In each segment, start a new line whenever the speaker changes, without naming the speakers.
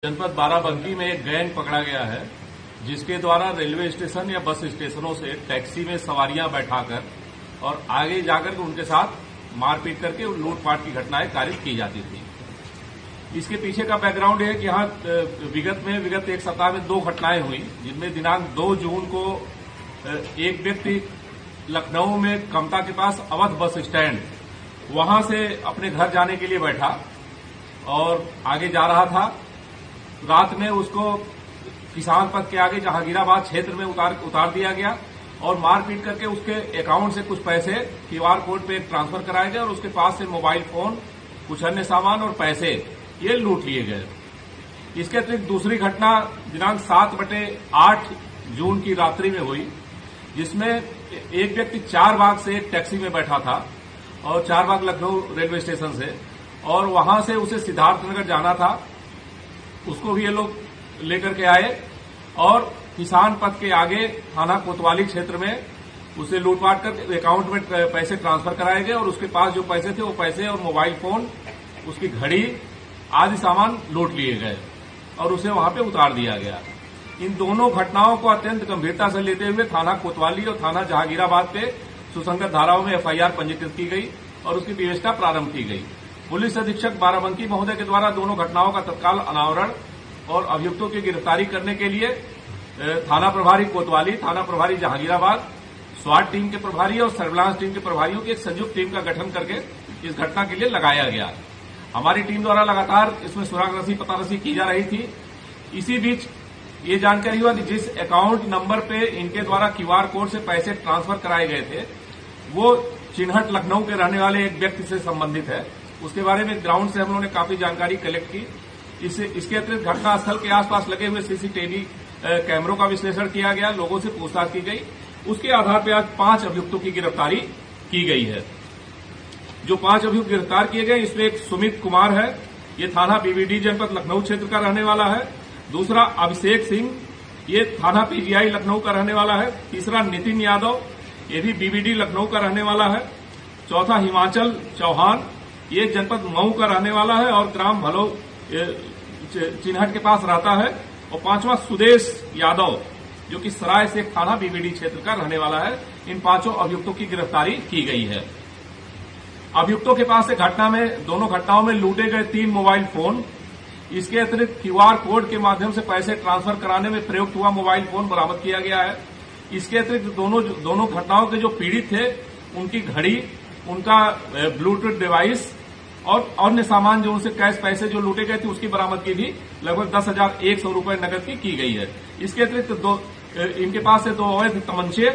जनपद बाराबंकी में एक गैंग पकड़ा गया है जिसके द्वारा रेलवे स्टेशन या बस स्टेशनों से टैक्सी में सवारियां बैठाकर और आगे जाकर उनके साथ मारपीट करके लूटपाट की घटनाएं कारित की जाती थी। इसके पीछे का बैकग्राउंड है कि यहाँ विगत एक सप्ताह में 2 घटनाएं हुई, जिनमें दिनांक 2 जून को एक व्यक्ति लखनऊ में कमता के पास अवध बस स्टैंड वहां से अपने घर जाने के लिए बैठा और आगे जा रहा था। रात में उसको किसान पथ के आगे जहांगीराबाद क्षेत्र में उतार दिया गया और मारपीट करके उसके अकाउंट से कुछ पैसे क्यूआर कोड पे ट्रांसफर कराए गए और उसके पास से मोबाइल फोन, कुछ अन्य सामान और पैसे ये लूट लिए गए। इसके अतिरिक्त दूसरी घटना दिनांक 7/8 जून की रात्रि में हुई, जिसमें एक व्यक्ति चारबाग से एक टैक्सी में बैठा था और चारबाग लखनऊ रेलवे स्टेशन से, और वहां से उसे सिद्धार्थनगर जाना था। उसको भी ये लोग लेकर के आए और किसान पथ के आगे थाना कोतवाली क्षेत्र में उसे लूटपाट कर अकाउंट में पैसे ट्रांसफर कराए गए और उसके पास जो पैसे थे वो पैसे और मोबाइल फोन, उसकी घड़ी आदि सामान लूट लिए गए और उसे वहां पे उतार दिया गया। इन दोनों घटनाओं को अत्यंत गंभीरता से लेते हुए थाना कोतवाली और थाना जहांगीराबाद पे सुसंगत धाराओं में एफआईआर पंजीकृत की गई और उसकी विवेचना प्रारंभ की गई। पुलिस अधीक्षक बाराबंकी महोदय के द्वारा दोनों घटनाओं का तत्काल अनावरण और अभियुक्तों की गिरफ्तारी करने के लिए थाना प्रभारी कोतवाली, थाना प्रभारी जहांगीराबाद, स्वाट टीम के प्रभारी और सर्विलांस टीम के प्रभारियों की एक संयुक्त टीम का गठन करके इस घटना के लिए लगाया गया। हमारी टीम द्वारा लगातार इसमें सुराग पतारसी की जा रही थी। इसी बीच ये जानकारी हुआ कि जिस अकाउंट नंबर पे इनके द्वारा क्यूआर कोड से पैसे ट्रांसफर कराए गए थे वो चिन्हट लखनऊ के रहने वाले एक व्यक्ति से संबंधित है। उसके बारे में ग्राउंड से हम लोगों ने काफी जानकारी कलेक्ट की। इसके अतिरिक्त घटनास्थल के आसपास लगे हुए सीसीटीवी कैमरों का विश्लेषण किया गया, लोगों से पूछताछ की गई। उसके आधार पर आज 5 अभियुक्तों की गिरफ्तारी की गई है। जो 5 अभियुक्त गिरफ्तार किए गए, इसमें एक सुमित कुमार है, ये थाना बीबीडी जनपद लखनऊ क्षेत्र का रहने वाला है। दूसरा अभिषेक सिंह, ये थाना पीजीआई लखनऊ का रहने वाला है। तीसरा नितिन यादव, ये भी बीबीडी लखनऊ का रहने वाला है। चौथा हिमाचल चौहान, ये जनपद मऊ का रहने वाला है और ग्राम भलो चिन्हट के पास रहता है। और 5वां सुदेश यादव, जो कि सराय से थाना बीबीडी क्षेत्र का रहने वाला है। इन 5 अभियुक्तों की गिरफ्तारी की गई है। अभियुक्तों के पास से दोनों घटनाओं में लूटे गए 3 मोबाइल फोन, इसके अतिरिक्त क्यूआर कोड के माध्यम से पैसे ट्रांसफर कराने में प्रयुक्त हुआ मोबाइल फोन बरामद किया गया है। इसके अतिरिक्त दोनों घटनाओं के जो पीड़ित थे उनकी घड़ी, उनका ब्लूटूथ डिवाइस और अन्य सामान जो उनसे कैश पैसे जो लूटे गए थे उसकी बरामदगी भी लगभग 10,100 रुपए नकद की गई है। इसके अतिरिक्त इनके पास से 2 अवैध तमंचे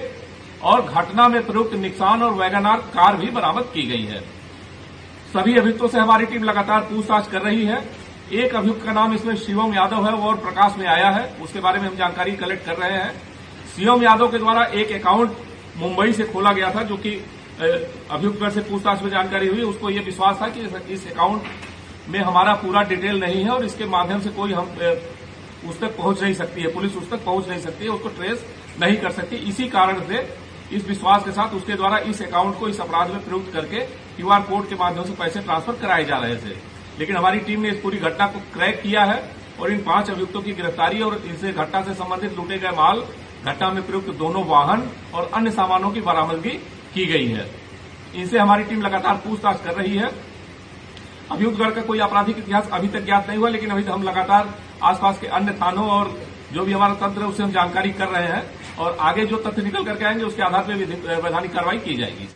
और घटना में प्रयुक्त निक्सान और वैगनार कार भी बरामद की गई है। सभी अभियुक्तों से हमारी टीम लगातार पूछताछ कर रही है। एक अभियुक्त का नाम इसमें शिवम यादव है, वो और प्रकाश में आया है, उसके बारे में हम जानकारी कलेक्ट कर रहे हैं। शिवम यादव के द्वारा एक अकाउंट मुंबई से खोला गया था, जो कि अभियुक्तगण से पूछताछ में जानकारी हुई। उसको ये विश्वास था कि इस अकाउंट में हमारा पूरा डिटेल नहीं है और इसके माध्यम से कोई हम उस तक पहुंच नहीं सकती है, पुलिस उस तक पहुंच नहीं सकती है, उसको ट्रेस नहीं कर सकती। इसी कारण से इस विश्वास के साथ उसके द्वारा इस अकाउंट को इस अपराध में प्रयुक्त करके क्यूआर कोड के माध्यम से पैसे ट्रांसफर कराए जा रहे थे। लेकिन हमारी टीम ने इस पूरी घटना को क्रैक किया है और इन 5 अभियुक्तों की गिरफ्तारी और इनसे घटना से संबंधित लूटे गए माल, घटना में प्रयुक्त दोनों वाहन और अन्य सामानों की बरामदगी की गई है। इनसे हमारी टीम लगातार पूछताछ कर रही है। अभियुक्तगण का कोई आपराधिक इतिहास अभी तक ज्ञात नहीं हुआ, लेकिन अभी हम लगातार आसपास के अन्य थानों और जो भी हमारा तंत्र है उससे हम जानकारी कर रहे हैं और आगे जो तथ्य निकल करके आएंगे उसके आधार पर वैधानिक कार्रवाई की जाएगी।